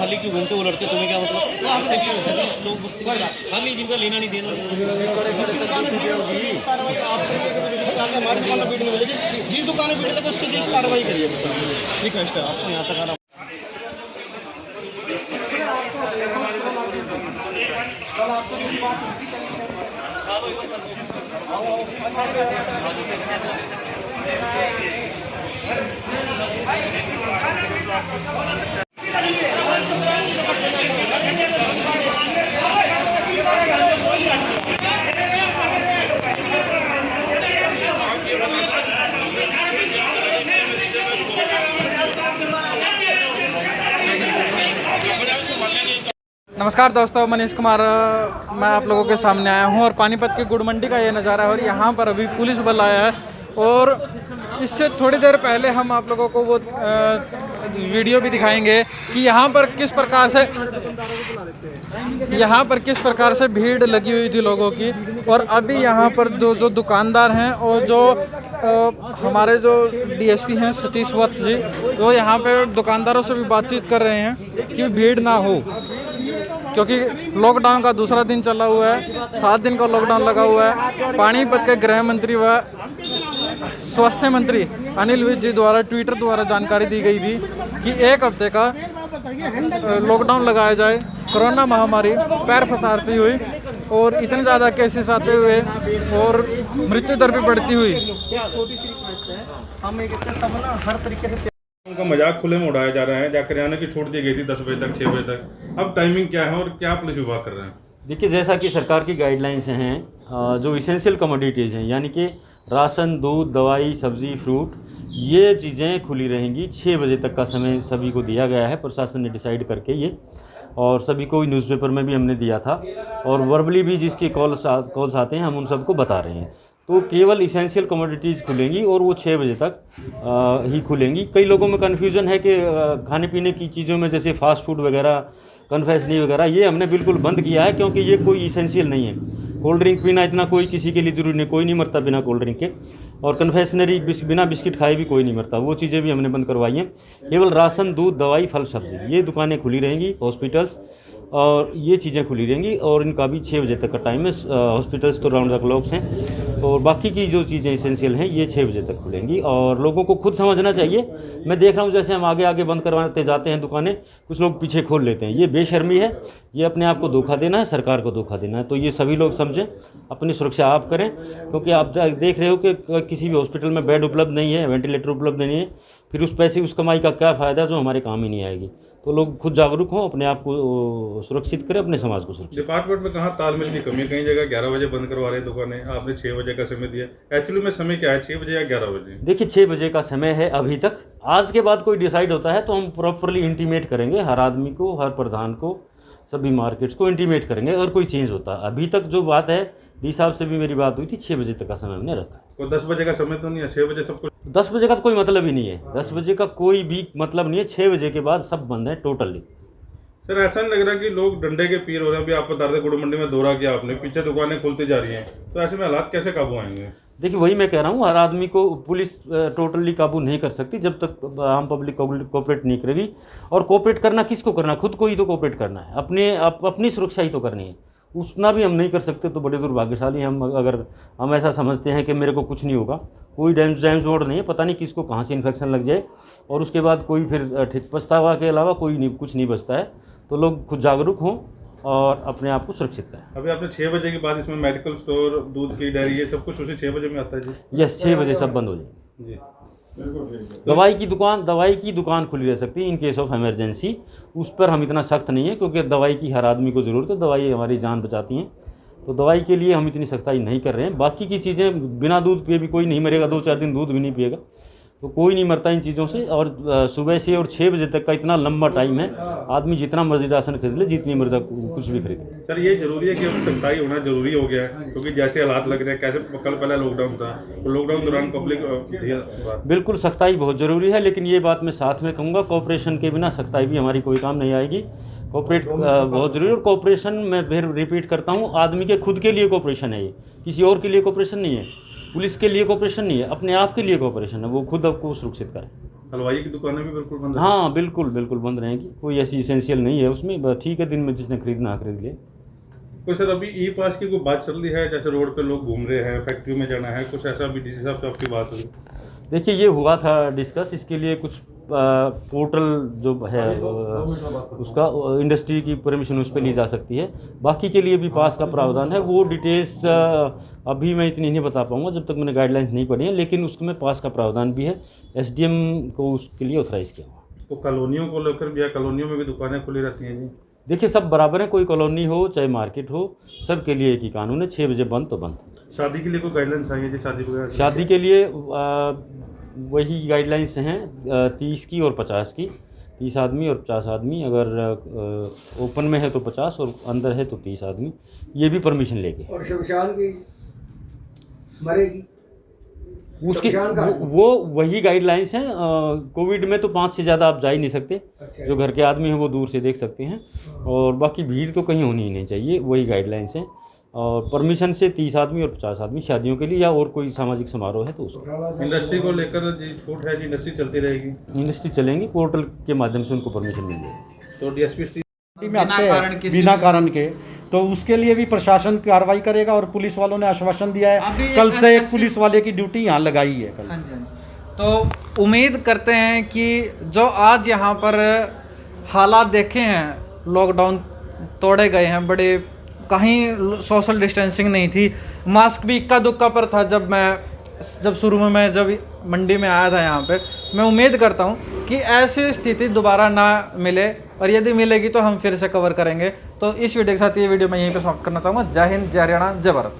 खाली क्यों घूमते वो लड़के, तुम्हें क्या मतलब? आपसे क्यों लोग खाली जिनका लेना नहीं देना। हमारी दुकान में बीट मिलेगी, जिस दुकान में बीट लगे उसकी कार्रवाई करिए। ठीक है, आपको यहाँ तक आना। नमस्कार दोस्तों, मनीष कुमार मैं आप लोगों के सामने आया हूं और पानीपत की गुड़ मंडी का ये नज़ारा है और यहाँ पर अभी पुलिस बल आया है। और इससे थोड़ी देर पहले हम आप लोगों को वो वीडियो भी दिखाएंगे कि यहाँ पर किस प्रकार से भीड़ लगी हुई थी लोगों की। और अभी यहाँ पर जो दुकानदार हैं और जो हमारे जो डीएसपी हैं सतीश वत्स जी, वो यहाँ पे दुकानदारों से भी बातचीत कर रहे हैं कि भीड़ ना हो, क्योंकि लॉकडाउन का दूसरा दिन चला हुआ है, 7 दिन का लॉकडाउन लगा हुआ है। पानीपत के गृह मंत्री व स्वास्थ्य मंत्री अनिल विज जी द्वारा ट्विटर द्वारा जानकारी दी गई थी कि 1 हफ्ते का लॉकडाउन लगाया जाए। कोरोना महामारी पैर फंसाती हुई और इतने ज़्यादा केसेस आते हुए और मृत्यु दर भी बढ़ती हुई, हम हर तरीके से उनका मजाक खुले में उड़ाया जा रहा है। जा करियाने की छूट दी गई थी 10 बजे तक, 6 बजे तक। अब टाइमिंग क्या है और क्या पुलिस विभाग कर रहे हैं? देखिए, जैसा कि सरकार की गाइडलाइंस हैं, जो इसेंशियल कमोडिटीज़ हैं यानी कि राशन, दूध, दवाई, सब्जी, फ्रूट, ये चीज़ें खुली रहेंगी। 6 बजे तक का समय सभी को दिया गया है, प्रशासन ने डिसाइड करके ये, और सभी को न्यूज़पेपर में भी हमने दिया था और वर्बली भी जिसके कॉल्स आते हैं हम उन सबको बता रहे हैं। तो केवल इसेंशियल कमोडिटीज़ खुलेंगी और वो 6 बजे तक ही खुलेंगी। कई लोगों में कन्फ्यूज़न है कि खाने पीने की चीज़ों में जैसे फास्ट फूड वगैरह, कन्फेक्शनरी वगैरह, ये हमने बिल्कुल बंद किया है क्योंकि ये कोई इसेंशियल नहीं है। कोल्ड ड्रिंक पीना इतना कोई किसी के लिए ज़रूरी नहीं, कोई नहीं मरता बिना कोल्ड ड्रिंक के, और कन्फेक्शनरी बिना बिस्किट खाए भी कोई नहीं मरता, वो चीज़ें भी हमने बंद करवाई हैं। केवल राशन, दूध, दवाई, फल, सब्जी, ये दुकानें खुली रहेंगी। हॉस्पिटल्स और ये चीज़ें खुली रहेंगी और इनका भी 6 बजे तक का टाइम है। हॉस्पिटल्स तो राउंड द क्लॉक्स हैं और बाकी की जो चीज़ें इसेंशियल हैं ये 6 बजे तक खुलेंगी। और लोगों को खुद समझना चाहिए। मैं देख रहा हूँ जैसे हम आगे आगे बंद करवाते जाते हैं दुकानें, कुछ लोग पीछे खोल लेते हैं। ये बेशर्मी है, ये अपने आप को धोखा देना है, सरकार को धोखा देना है। तो ये सभी लोग समझें, अपनी सुरक्षा आप करें, क्योंकि आप देख रहे हो कि किसी भी हॉस्पिटल में बेड उपलब्ध नहीं है, वेंटिलेटर उपलब्ध नहीं है, फिर उस पैसे उस कमाई का क्या फ़ायदा जो हमारे काम ही नहीं आएगी। तो लोग खुद जागरूक हों, अपने आप को सुरक्षित करें, अपने समाज को सुरक्षित। डिपार्टमेंट में कहाँ तालमेल की कमी है? कई जगह 11 बजे बंद करवा रहे हैं दुकानें, आपने 6 बजे का समय दिया। एक्चुअली में समय क्या है, 6 बजे या 11 बजे? देखिए, 6 बजे का समय है अभी तक। आज के बाद कोई डिसाइड होता है तो हम प्रॉपरली इंटीमेट करेंगे हर आदमी को, हर प्रधान को, सभी मार्केट्स को इंटीमेट करेंगे अगर कोई चेंज होता है। अभी तक जो बात है, डी साहब से भी मेरी बात हुई थी, 6 बजे तक का समय हमने रखा है। कोई 10 बजे का समय तो नहीं है? 6 बजे सब कुछ? 10 बजे का तो कोई मतलब ही नहीं है, 10 बजे का कोई भी मतलब नहीं है। 6 बजे के बाद सब बंद है टोटली। सर, ऐसा नहीं लग रहा कि लोग डंडे के पीर हो रहे हैं? अभी आप बता रहे थे गुड़ मंडी में दौरा किया आपने, पीछे दुकानें खुलती जा रही हैं, तो ऐसे में हालात कैसे काबू आएंगे? देखिए, वही मैं कह रहा हूँ, हर आदमी को पुलिस टोटली काबू नहीं कर सकती जब तक आम पब्लिक कोऑपरेट नहीं करेगी। और कोऑपरेट करना किसको करना है? खुद को ही तो कोऑपरेट करना है, अपनी सुरक्षा ही तो करनी है। उतना भी हम नहीं कर सकते तो बड़े दुर्भाग्यशाली हम। अगर हम ऐसा समझते हैं कि मेरे को कुछ नहीं होगा, कोई जेम्स बॉन्ड नहीं है, पता नहीं किसको कहाँ से इन्फेक्शन लग जाए और उसके बाद कोई फिर ठीक पछतावा के अलावा कुछ नहीं बचता है। तो लोग खुद जागरूक हों और अपने आप को सुरक्षित करें। अभी आपने 6 बजे के बाद इसमें मेडिकल स्टोर, दूध की डेयरी, ये सब कुछ उसी 6 बजे में आता है जी? यस, 6 बजे सब बंद हो जाए जी। दवाई की दुकान खुली रह सकती है इन केस ऑफ इमरजेंसी। उस पर हम इतना सख्त नहीं है क्योंकि दवाई की हर आदमी को ज़रूरत है, दवाई हमारी जान बचाती हैं, तो दवाई के लिए हम इतनी सख्ताई नहीं कर रहे हैं। बाकी की चीज़ें, बिना दूध पिए भी कोई नहीं मरेगा, 2-4 दिन दूध भी नहीं पिएगा तो कोई नहीं मरता इन चीज़ों से। और सुबह से और 6 बजे तक का इतना लंबा टाइम है, आदमी जितना मर्जी राशन खरीद ले, जितनी मर्जी कुछ भी खरीद ले। सर, ये जरूरी है कि अब सख्ताई होना जरूरी हो गया है क्योंकि जैसे हालात लग रहे हैं, कैसे कल पहला लॉकडाउन था, तो लॉकडाउन दौरान पब्लिक बिल्कुल सख्ताई बहुत ज़रूरी है। लेकिन ये बात मैं साथ में कहूँगा, कोऑपरेशन के बिना सख्ताई भी हमारी कोई काम नहीं आएगी। कोऑपरेट बहुत ज़रूरी है। और कोऑपरेशन मैं फिर रिपीट करता हूँ, आदमी के खुद के लिए कोऑपरेशन है, ये किसी और के लिए कोऑपरेशन नहीं है, पुलिस के लिए कोऑपरेशन नहीं है, अपने आप के लिए कोऑपरेशन है। वो खुद आपको सुरक्षित करें। हलवाई की दुकानें भी बिल्कुल बंद हैं? हाँ बिल्कुल बिल्कुल बंद रहेंगी, कोई ऐसी इसेंशियल नहीं है उसमें, ठीक है दिन में जिसने खरीदना खरीद ले। कोई सर अभी ई पास की कोई बात चल रही है, जैसे रोड पे लोग घूम रहे हैं, फैक्ट्री में जाना है, कुछ ऐसा भी डीसी साहब से आपकी बात हुई? देखिए ये हुआ था डिस्कस, इसके लिए कुछ पोर्टल जो है उसका इंडस्ट्री की परमिशन उस पर ली जा सकती है। बाकी के लिए भी पास का प्रावधान है, वो डिटेल्स अभी मैं इतनी नहीं बता पाऊंगा जब तक मैंने गाइडलाइंस नहीं पढ़ी है, लेकिन उसमें पास का प्रावधान भी है, एसडीएम को उसके लिए ऑथराइज़ किया हुआ। तो कॉलोनियों को लेकर भी, या कॉलोनियों में भी दुकानें खुली रहती हैं जी? देखिए सब बराबर है, कोई कॉलोनी हो चाहे मार्केट हो, सबके लिए एक ही कानून है, 6 बजे बंद तो बंद। शादी के लिए कोई गाइडलाइंस आई है जी? शादी के लिए वही गाइडलाइंस हैं 30 की और 50 की, 30 आदमी और 50 आदमी, अगर ओपन में है तो 50 और अंदर है तो 30 आदमी, ये भी परमिशन लेके। और शमशान की मरेगी उसकी शमशान का वो वही गाइडलाइंस हैं। कोविड में तो 5 से ज़्यादा आप जा ही नहीं सकते, अच्छा। जो घर के आदमी हैं वो दूर से देख सकते हैं, और बाकी भीड़ तो कहीं होनी ही नहीं चाहिए, वही गाइडलाइंस हैं। और परमिशन से 30 आदमी और 50 आदमी शादियों के लिए, या और कोई सामाजिक समारोह है तो उसको। इंडस्ट्री को लेकर जी छूट है जी? इंडस्ट्री चलती रहेगी? इंडस्ट्री चलेंगी, पोर्टल के माध्यम से उनको परमिशन मिल जाएगी। तो डीएसपी में आते हैं बिना कारण के, तो उसके लिए भी प्रशासन कार्रवाई करेगा, और पुलिस वालों ने आश्वासन दिया है, कल से एक पुलिस वाले की ड्यूटी यहाँ लगाई है कल से। तो उम्मीद करते हैं कि जो आज यहाँ पर हालात देखे हैं, लॉकडाउन तोड़े गए हैं, बड़े कहीं सोशल डिस्टेंसिंग नहीं थी, मास्क भी इक्का दुक्का पर था। जब शुरू में मैं जब मंडी में आया था यहाँ पे, मैं उम्मीद करता हूँ कि ऐसी स्थिति दोबारा ना मिले, और यदि मिलेगी तो हम फिर से कवर करेंगे। तो इस वीडियो के साथ ये वीडियो मैं यहीं पे समाप्त करना चाहूँगा। जय हिंद, जय हरियाणा, जय भारत।